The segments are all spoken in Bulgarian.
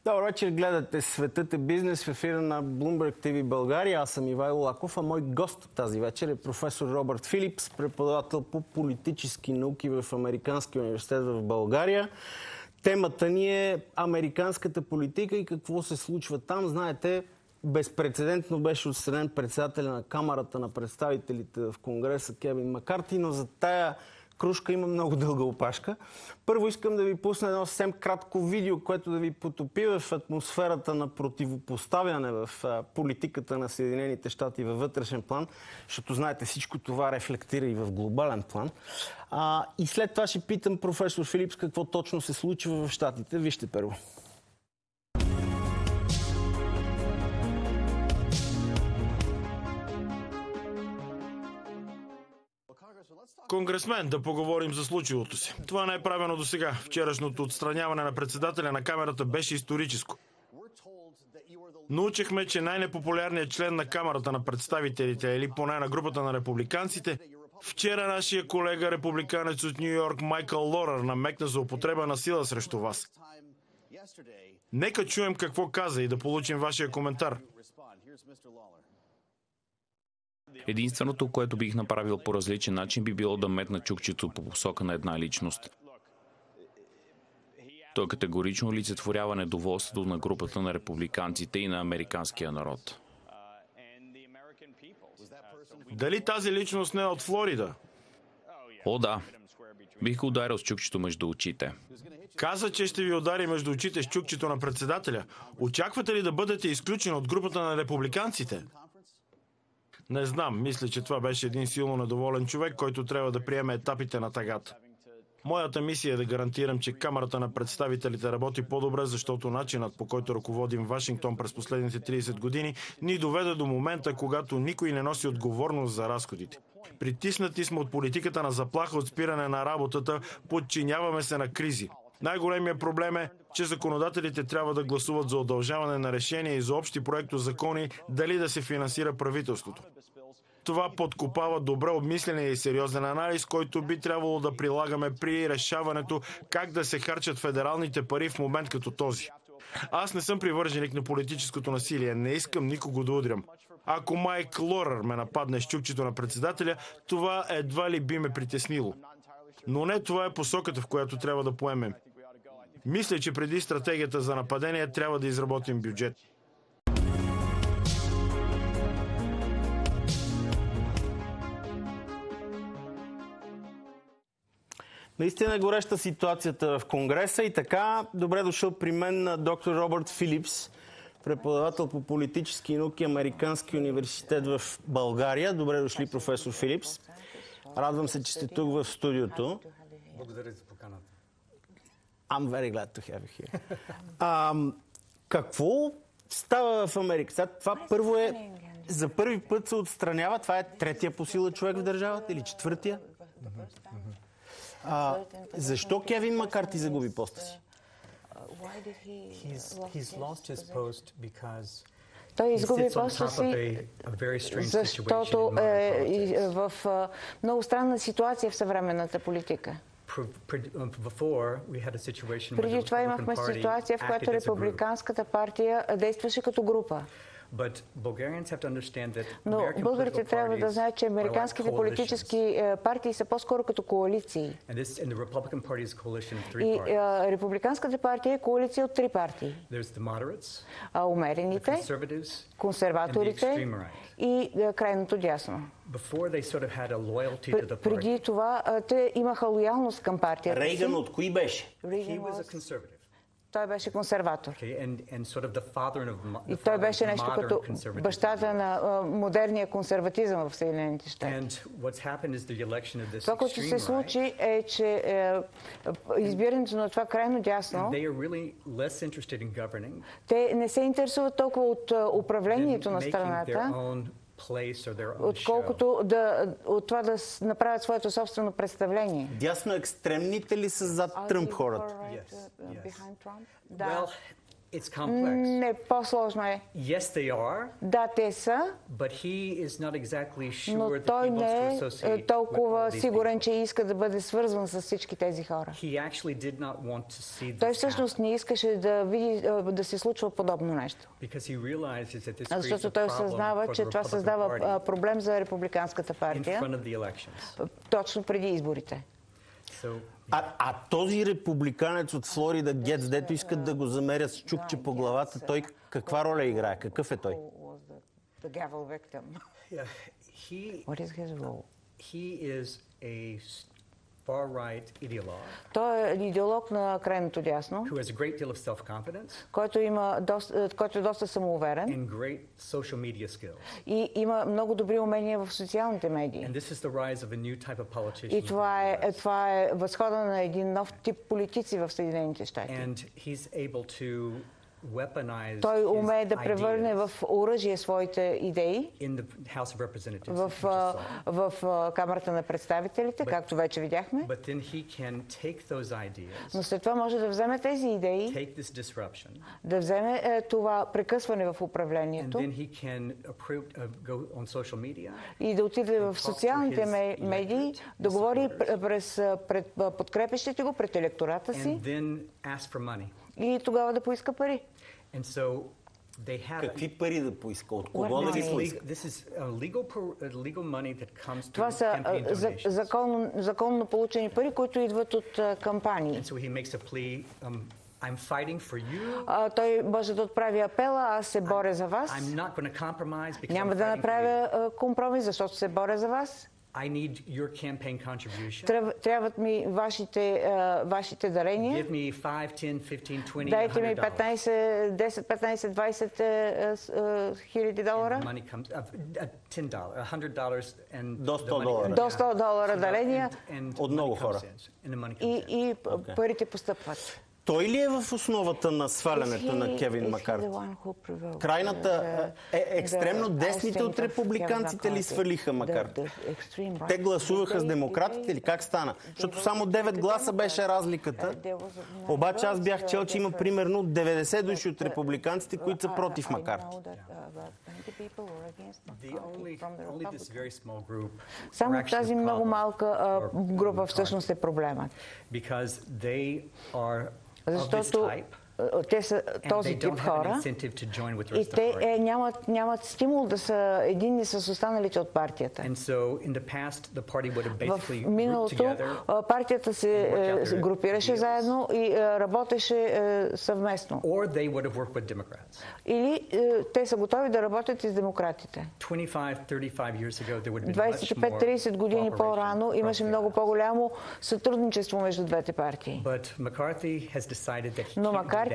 Добър вечер, гледате Светът е бизнес в ефира на Bloomberg TV България. Аз съм Ивайло Лаков, а мой гост тази вечер е професор Робърт Филипс, преподавател по политически науки в Американския университет в България. Темата ни е американската политика и какво се случва там. Знаете, безпрецедентно беше отстранен председателя на Камарата на представителите в Конгреса Кевин Маккарти, но за тая кружка има много дълга опашка. Първо искам да ви пусна едно съвсем кратко видео, което да ви потопи в атмосферата на противопоставяне в политиката на Съединените щати във вътрешен план, защото знаете, всичко това рефлектира и в глобален план. И след това ще питам професор Филипс какво точно се случва в щатите. Вижте първо. Конгресмен, да поговорим за случилото се. Това не е правено до сега. Вчерашното отстраняване на председателя на Камарата беше историческо. Научихме, че най-непопулярният член на Камарата на представителите, или поне на групата на републиканците, вчера нашия колега републиканец от Ню Йорк Майкъл Лорър намекна за употреба на сила срещу вас. Нека чуем какво каза и да получим вашия коментар. Единственото, което бих направил по различен начин, би било да метна чукчето по посока на една личност. Той категорично олицетворява недоволството на групата на републиканците и на американския народ. Дали тази личност не е от Флорида? О, да. Бих го ударил с чукчето между очите. Каза, че ще ви удари между очите с чукчето на председателя. Очаквате ли да бъдете изключени от групата на републиканците? Не знам, мисля, че това беше един силно недоволен човек, който трябва да приеме етапите на тагата. Моята мисия е да гарантирам, че Камарата на представителите работи по-добре, защото начинът, по който ръководим Вашингтон през последните 30 години, ни доведе до момента, когато никой не носи отговорност за разходите. Притиснати сме от политиката на заплаха от спиране на работата, подчиняваме се на кризи. Най-големият проблем е, че законодателите трябва да гласуват за удължаване на решения и за общи проектозакони, дали да се финансира правителството. Това подкопава добре обмисления и сериозен анализ, който би трябвало да прилагаме при решаването как да се харчат федералните пари в момент като този. Аз не съм привърженик на политическото насилие, не искам никого да удрям. Ако Майк Лорър ме нападне с чукчето на председателя, това едва ли би ме притеснило. Но не това е посоката, в която трябва да поемем. Мисля, че преди стратегията за нападение трябва да изработим бюджет. Наистина е гореща ситуацията в Конгреса и така добре дошъл при мен доктор Робърт Филипс, преподавател по политически науки, Американски университет в България. Добре дошли, професор Филипс. Радвам се, че сте тук в студиото. Благодаря за поканата. I'm very glad to have you here. Какво става в Америка? Сега, това първо е, за първи път се отстранява. Това е третия по сила човек в държавата или четвъртия? Защо Кевин Маккарти загуби поста си? Той изгуби поста си, защото е в много странна ситуация в съвременната политика. Преди това имахме ситуация, в която републиканската партия действаше като група. Но българите трябва да знаят, че американските политически партии са по-скоро като коалиции. И републиканската партия е коалиция от три партии. Умерените, консерваторите и крайното дясно. Преди това те имаха лоялност към партията си. Рейган от кои беше? Той беше консерватор. И той беше нещо като бащата на модерния консерватизъм в Съединените щати. Това, което се случи, е, че избирането на това крайно дясно, те не се интересуват толкова от управлението на страната, отколкото от това да направят своето собствено представление. Дясно екстремните ли са зад Тръмп хората? Да. Не, по-сложно е. Да, те са, но той не е толкова сигурен, че иска да бъде свързван с всички тези хора. Той всъщност не искаше да види да се случва подобно нещо. Защото той осъзнава, че това създава проблем за републиканската партия точно преди изборите. А този републиканец от Флорида, Гетц, дето искат да го замерят с чукче по главата, той каква роля играе? Какъв е той? Той е идеолог на крайното дясно, който е доста самоуверен и има много добри умения в социалните медии. И това е възхода на един нов тип политици в Съединените щати. Той умее да превърне в оръжие своите идеи в Камарата на представителите, както вече видяхме. Но след това може да вземе тези идеи, да вземе това прекъсване в управлението и да отиде в социалните медии, да говори пред подкрепящите го, пред електората си и тогава да поиска пари. Какви пари да поиска? От кого да ги поиска? Това са законно получени пари, които идват от кампании. Той може да отправи апела: аз се боря за вас. Няма да направя компромис, защото се боря за вас. Трябват ми вашите дарения. Дайте ми 10, 15, 20 хиляди долара. До $100. До $100 дарения. От много хора. И парите постъпват. Той ли е в основата на свалянето на Кевин Маккарти? Крайната екстремно десните от републиканците ли свалиха Маккарти? Те гласуваха с демократите ли? Как стана? Защото само 9 гласа беше разликата. Обаче аз бях чел, че има примерно 90 души от републиканците, които са против Маккарти. Само тази много малка група всъщност е проблемът. Защото те са този тип хора и те нямат стимул да са единни с останалите от партията. В миналото партията се групираше заедно и работеше съвместно. Или те са готови да работят и с демократите. 25-30 години по-рано имаше много по-голямо сътрудничество между двете партии. Но Маккарти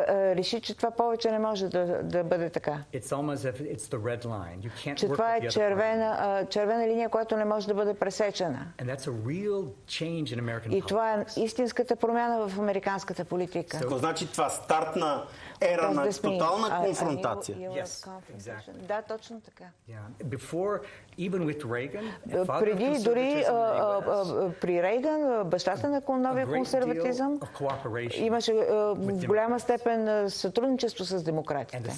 реши, че това повече не може да бъде така. Че това е червена линия, която не може да бъде пресечена. И това е истинската промяна в американската политика. Какво значи това? Старт на ера на тотална конфронтация. Да, точно така. Преди дори при Рейган, бащата на новия консерватизъм, имаше в голяма степен сътрудничество с демократите.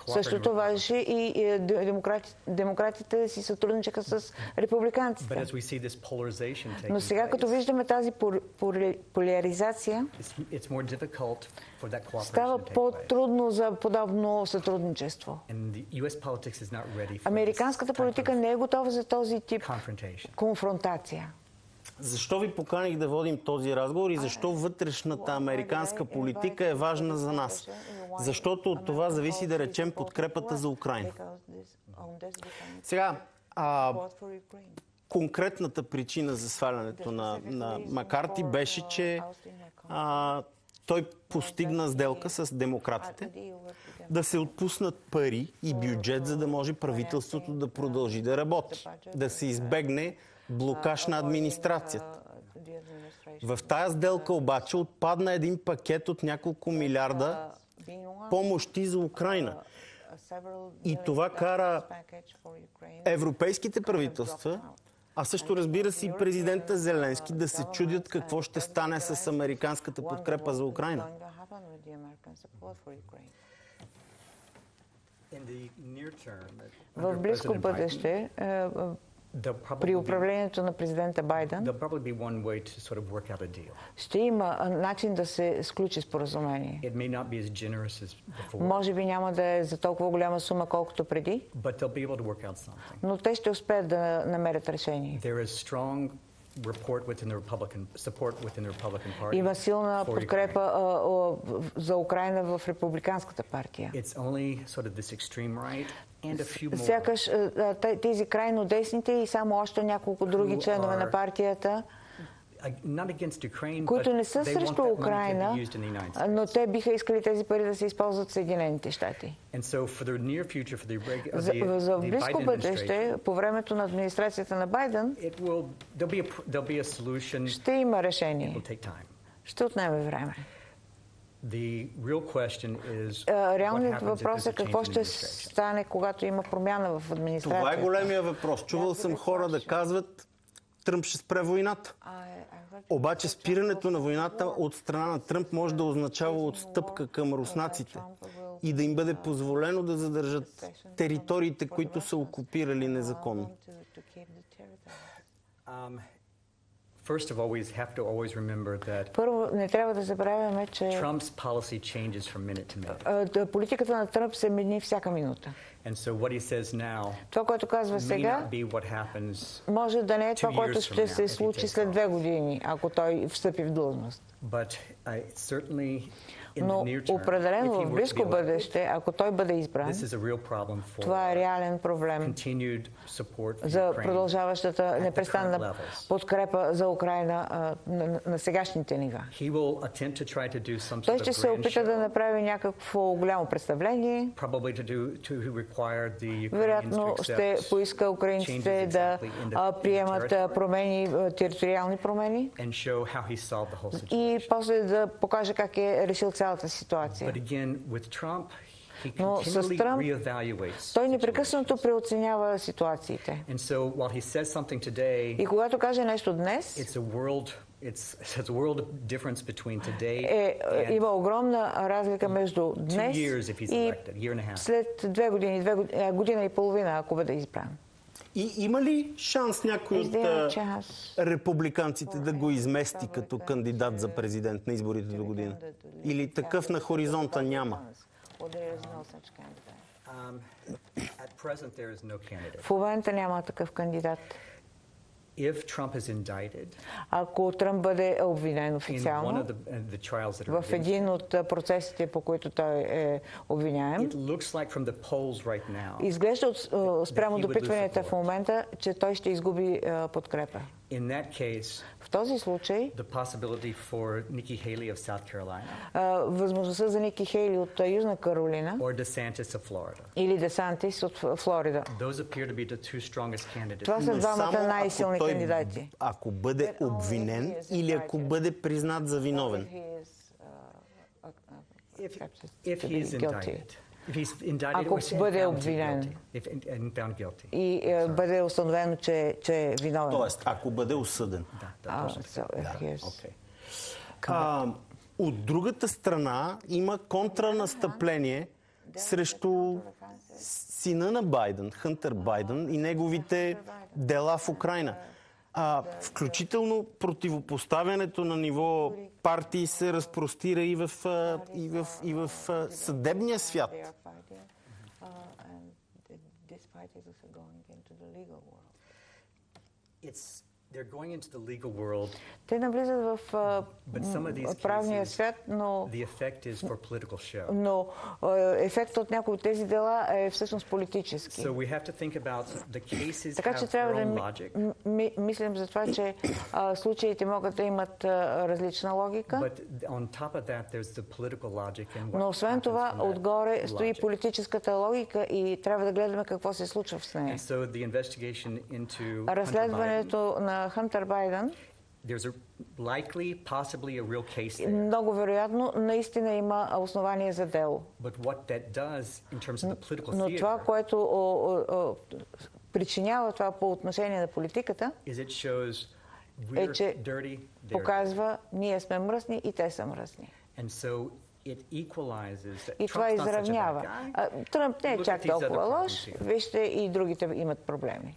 Същото важеше и демократите си сътрудничаха с републиканците. Но сега, като виждаме тази поляризация, става по-трудно за подобно сътрудничество. Американската политика не е готова за този тип конфронтация. Защо ви поканих да водим този разговор и защо вътрешната американска политика е важна за нас? Защото от това зависи, да речем, подкрепата за Украйна. Сега, конкретната причина за свалянето на Маккарти беше, че той постигна сделка с демократите да се отпуснат пари и бюджет, за да може правителството да продължи да работи, да се избегне блокаж на администрацията. В тая сделка обаче отпадна един пакет от няколко милиарда помощи за Украйна. И това кара европейските правителства А също разбира се и президента Зеленски да се чудят какво ще стане с американската подкрепа за Украйна. В близко бъдеще, при управлението на президента Байдън, ще има начин да се сключи споразумение. Може би няма да е за толкова голяма сума, колкото преди, но те ще успеят да намерят решение. Има силна подкрепа за Украйна в републиканската партия. Сякаш тези крайно десните и само още няколко други членове на партията, които не са срещу Украйна, но те биха искали тези пари да се използват в Съединените щати. За близко бъдеще, по времето на администрацията на Байдън, ще има решение. Ще отнеме време. Реалният въпрос е какво ще стане, когато има промяна в администрацията. Това е големия въпрос. Чувал съм хора да казват, Тръмп ще спре войната. Обаче спирането на войната от страна на Тръмп може да означава отстъпка към руснаците и да им бъде позволено да задържат териториите, които са окупирали незаконно. Първо, не трябва да забравяме, че политиката на Тръмп се мени всяка минута. Това, което казва сега, може да не е това, което ще се случи след 2 години, ако той встъпи в длъжност. Но определено в близко бъдеще, ако той бъде избран, това е реален проблем за продължаващата непрестанна подкрепа за Украйна на сегашните нива. Той ще се опита да направи някакво голямо представление. Вероятно ще поиска украинците да приемат промени, териториални промени и после да покаже как е решил цялата ситуация. Но с Тръмп той непрекъснато преоценява ситуациите. И когато каже нещо днес, има огромна разлика между днес и след 2 години, година и половина, ако бъде избран. И има ли шанс някой от републиканците да го измести като кандидат за президент на изборите до година? Или такъв на хоризонта няма? В момента няма такъв кандидат. Ако Тръмп бъде обвинен официално в един от процесите, по които той е обвиняем, изглежда спрямо допитванията в момента, че той ще изгуби подкрепа. В този случай възможността за Ники Хейли от Южна Каролина или Десантис от Флорида. Това са двамата най-силни кандидати. Ако бъде обвинен или ако бъде признат за виновен? Ако бъде обвинен и бъде установено, че е виновен. Тоест, ако бъде осъден. От другата страна има контранастъпление срещу сина на Байдън, Хънтър Байдън и неговите дела в Украйна. Включително противопоставянето на ниво партии се разпростира и в съдебния свят. Те навлизат в правния свят, но ефектът от някои от тези дела е всъщност политически. Така че трябва да мислим за това, че случаите могат да имат различна логика, но освен това отгоре стои политическата логика и трябва да гледаме какво се случва с нея. Разследването на Хънтър Байдън много вероятно наистина има основание за дело. Но това, което причинява това по отношение на политиката, е, че показва, ние сме мръсни и те са мръсни. И това изравнява. Тръмп не е чак толкова лош, вижте и другите имат проблеми.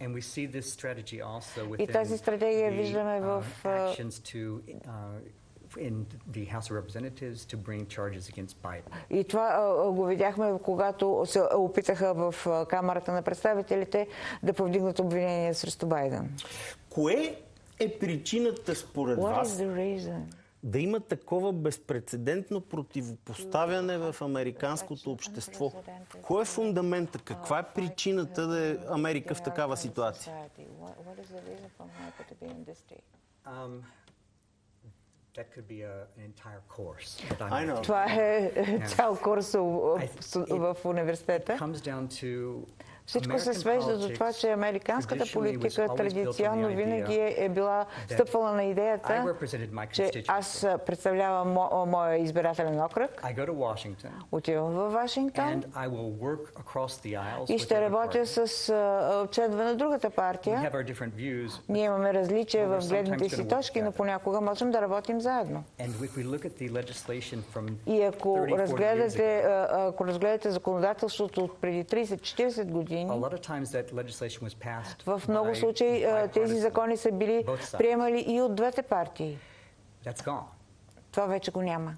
И тази стратегия виждаме в и това го видяхме, когато се опитаха в Камарата на представителите да повдигнат обвинения срещу Байдън. Кое е причината според вас да има такова безпрецедентно противопоставяне в американското общество? Кой е фундамента? Каква е причината да е Америка в такава ситуация? Това е цял курс в университета. Всичко се свежда до това, че американската политика традиционно винаги е била стъпвала на идеята, че аз представлявам моя избирателен окръг, отивам във Вашингтон и ще работя с членове на другата партия. Ние имаме различия в гледните си точки, но понякога можем да работим заедно. И ако разгледате законодателството от преди 30-40 години, в много случаи тези закони са били приемали и от двете партии. Това вече го няма.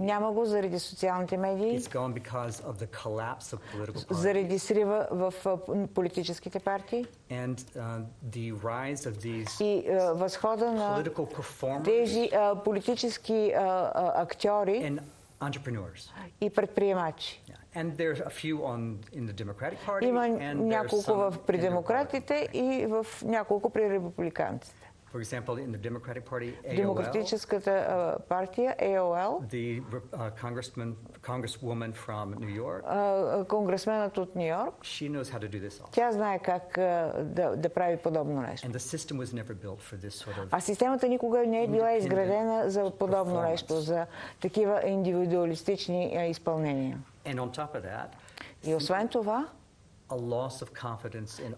Няма го заради социалните медии, заради срива в политическите партии и възхода на тези политически актьори и предприемачи. Има няколко при демократите и в няколко при републиканците. Демократическата партия, AOL, конгресменът от Ню Йорк, тя знае как да прави подобно нещо. А системата никога не е била изградена за подобно нещо, за такива индивидуалистични изпълнения. И освен това,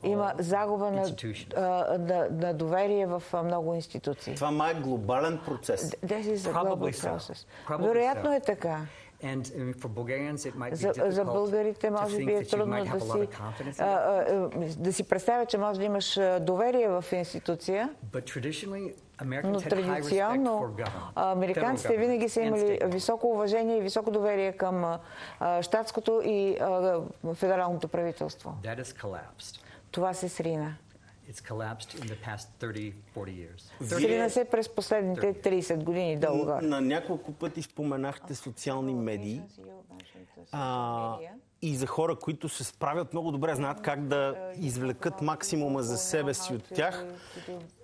има загуба на доверие в много институции. Това май е глобален процес. Вероятно е така. За българите може би е трудно да си представя, че може да имаш доверие в институция, но традиционно американците винаги са имали високо уважение и високо доверие към щатското и федералното правителство. Това се срина. Срина се през последните 30 години долу-горе. На няколко пъти споменахте социални медии и за хора, които се справят много добре, знаят как да извлекат максимума за себе си от тях.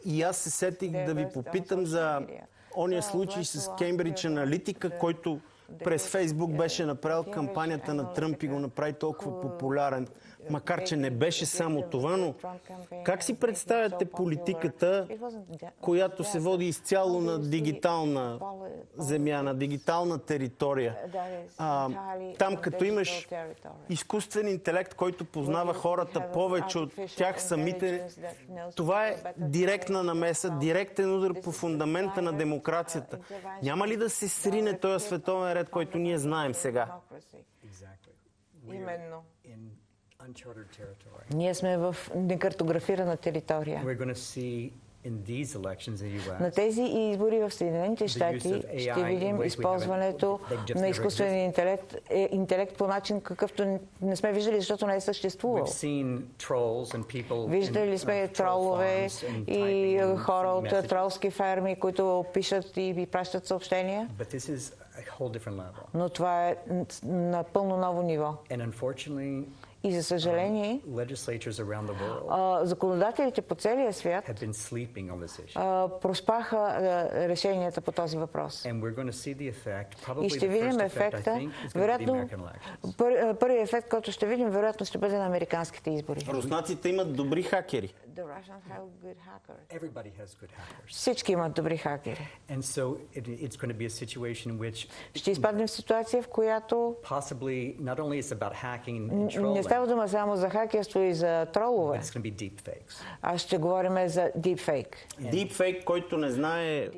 И аз се сетих да ви попитам за ония случай с Кеймбридж Аналитика, който през Фейсбук беше направил кампанията на Тръмп и го направи толкова популярен. Макар че не беше само това, но как си представяте политиката, която се води изцяло на дигитална земя, на дигитална територия? Там като имаш изкуствен интелект, който познава хората повече от тях самите, това е директна намеса, директен удар по фундамента на демокрацията. Няма ли да се срине този световен ред, който ние знаем сега? Именно. Ние сме в некартографирана територия. На тези избори в Съединените щати ще видим използването на изкуствен интелект по начин, какъвто не сме виждали, защото не е съществувал. Виждали сме тролове и хора от тролски ферми, които пишат и пращат съобщения. Но това е напълно ново ниво. И за съжаление, законодателите по целия свят проспаха решенията по този въпрос. И ще видим ефекта. Вероятно, първият ефект, който ще видим, вероятно ще бъде на американските избори. Руснаците имат добри хакери. Всички имат добри хакери. Ще изпаднем в ситуация, в която не става дума само за хакерство и за тролове, а ще говорим за дипфейк. Дипфейк, който не знае,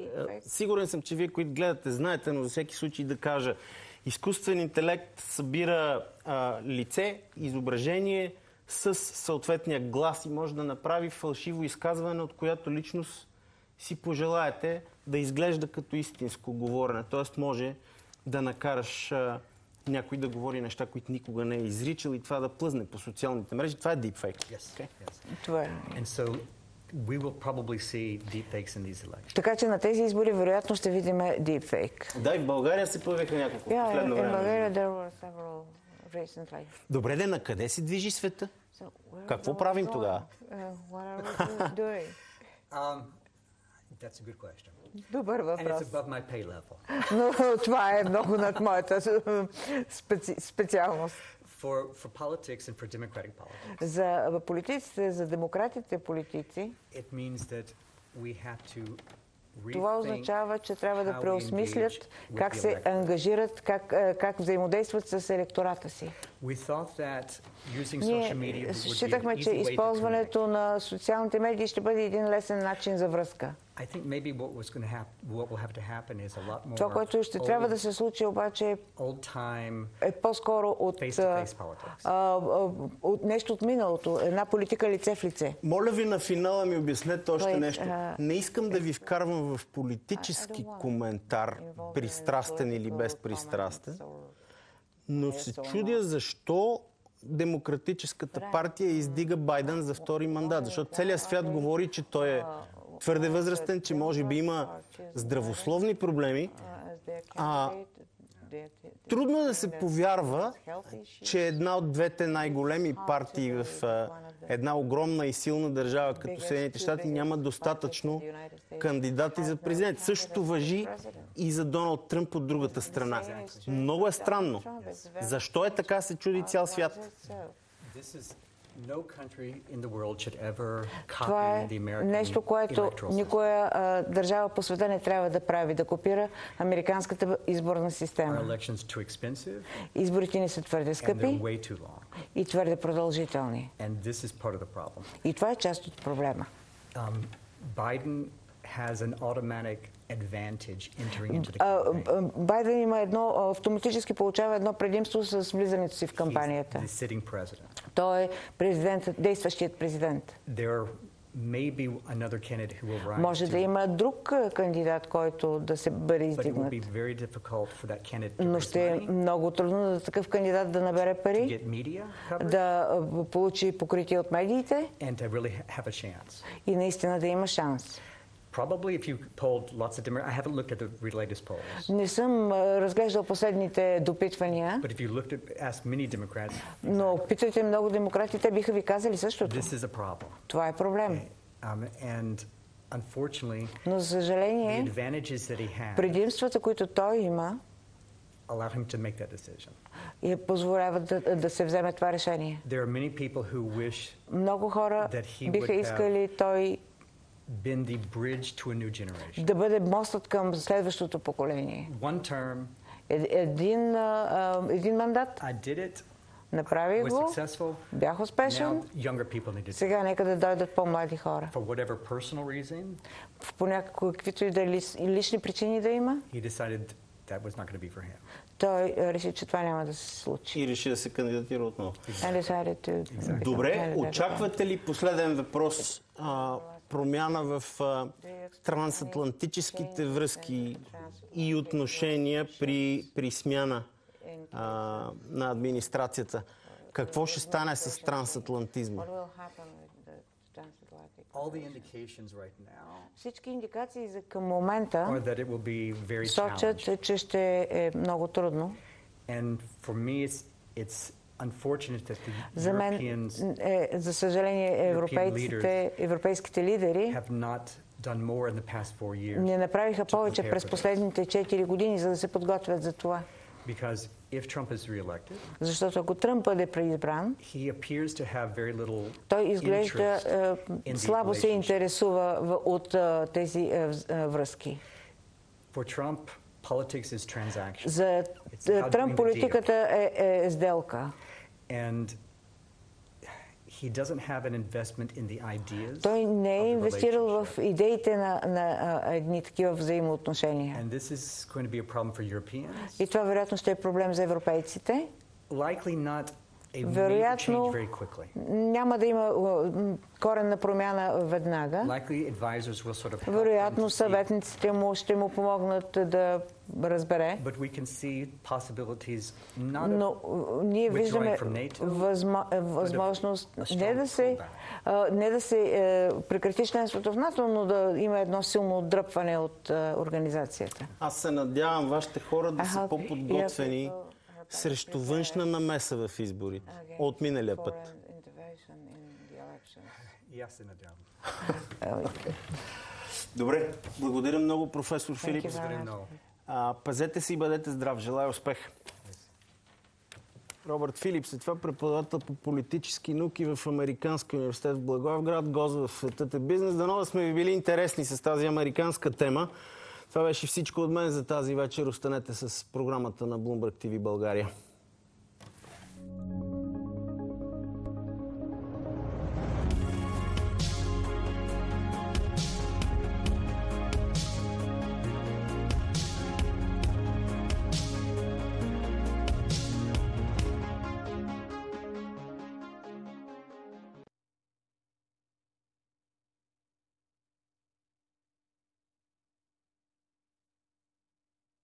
сигурен съм, че вие, които гледате, знаете, но за всеки случай да кажа. Изкуствен интелект събира лице, изображение с съответния глас и може да направи фалшиво изказване, от която личност си пожелаете да изглежда като истинско говорене. Тоест може да накараш някой да говори неща, които никога не е изричал и това да плъзне по социалните мрежи. Това е дипфейк. Това е. We will probably see deepfakes in these elections. Така че на тези избори вероятно ще видим дипфейк. Да, и в България се появиха няколко в последно време. В България there were several recently. Добре, де, на къде се движи света? Какво правим тогава? What are we doing? That's a good question. Добър въпрос. And it's above my pay level. Но това е много над моята специалност. For politics and for democratic politics. За политиците, за демократите политици, it means that we have to това означава, че трябва да преосмислят как се ангажират, как взаимодействат с електората си. Ние считахме, че използването на социалните медии ще бъде един лесен начин за връзка. Това, което ще трябва да се случи обаче е по-скоро от нещо от миналото, една политика лице в лице. Моля ви на финала ми обяснете още нещо. Не искам да ви вкарвам в политически коментар, пристрастен или безпристрастен, но се чудя защо Демократическата партия издига Байдън за втори мандат, защото целият свят говори, че той е твърде възрастен, че може би има здравословни проблеми. Трудно да се повярва, че една от двете най-големи партии в една огромна и силна държава като Съединените щати няма достатъчно кандидати за президент. Същото важи и за Доналд Тръмп от другата страна. Много е странно. Защо е така, се чуди цял свят? Това е нещо, което никоя държава по света не трябва да прави, да копира американската изборна система. Изборите ни са твърде скъпи и твърде продължителни. И това е част от проблема. Байдън има автоматически получава едно предимство с влизането си в кампанията. Той е действащият президент. Може да има друг кандидат, който да се бъде издигнат. Но ще е много трудно за такъв кандидат да набере пари, да получи покритие от медиите и наистина да има шанс. Не съм разглеждал последните допитвания, но питайте много демократи, те биха ви казали същото. Това е проблем. Но за съжаление, предимствата, които той има, и позволяват да се вземе това решение. Много хора биха искали той да бъде мостът към следващото поколение. Един мандат. Направих го, бях успешен. Сега нека да дойдат по-млади хора. По някаквито и да лични причини да има. Той реши, че това няма да се случи. И реши да се кандидатира отново. Добре, очаквате ли, последен въпрос, промяна в трансатлантическите връзки и отношения при смяна на администрацията? Какво ще стане с трансатлантизма? Всички индикации към момента сочат, че ще е много трудно. За мен, за съжаление, европейските лидери не направиха повече през последните 4 години, за да се подготвят за това. Защото ако Тръмп бъде преизбран, той изглежда слабо се интересува от тези връзки. За Тръмп политиката е сделка. Той не е инвестирал в идеите на едни такива взаимоотношения. И това вероятно ще е проблем за европейците. Вероятно няма да има коренна промяна веднага. Вероятно съветниците му ще му помогнат да разбере. Но ние виждаме възможност не да се прекрати членството в НАТО, но да има едно силно отдръпване от организацията. Аз се надявам вашите хора да са по-подготвени срещу външна намеса в изборите от миналия път. И аз се надявам. Добре, благодаря много, професор Филипс. Пазете се и бъдете здрав. Желая успех. Робърт Филипс е това преподавател по политически науки в Американския университет в Благоевград, гост в Светът е бизнес. Дано да сме ви били интересни с тази американска тема. Това беше всичко от мен за тази вечер. Останете с програмата на Bloomberg TV България.